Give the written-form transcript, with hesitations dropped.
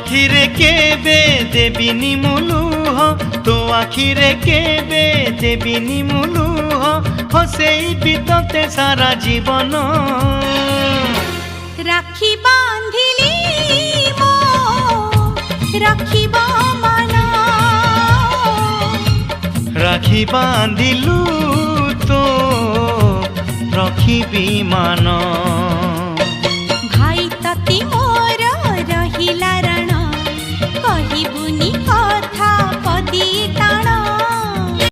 आखिरे केबे देबिनी मुलुह तो आखिरे केबे देबिनी मुलुह हसेई बितते सारा जीवन राखी बांधिली मो राखिब मन राखी बांधिलु तो रखिबी मान भाई तती मोर रहिला रण कहिबुनी कथा पदी टाण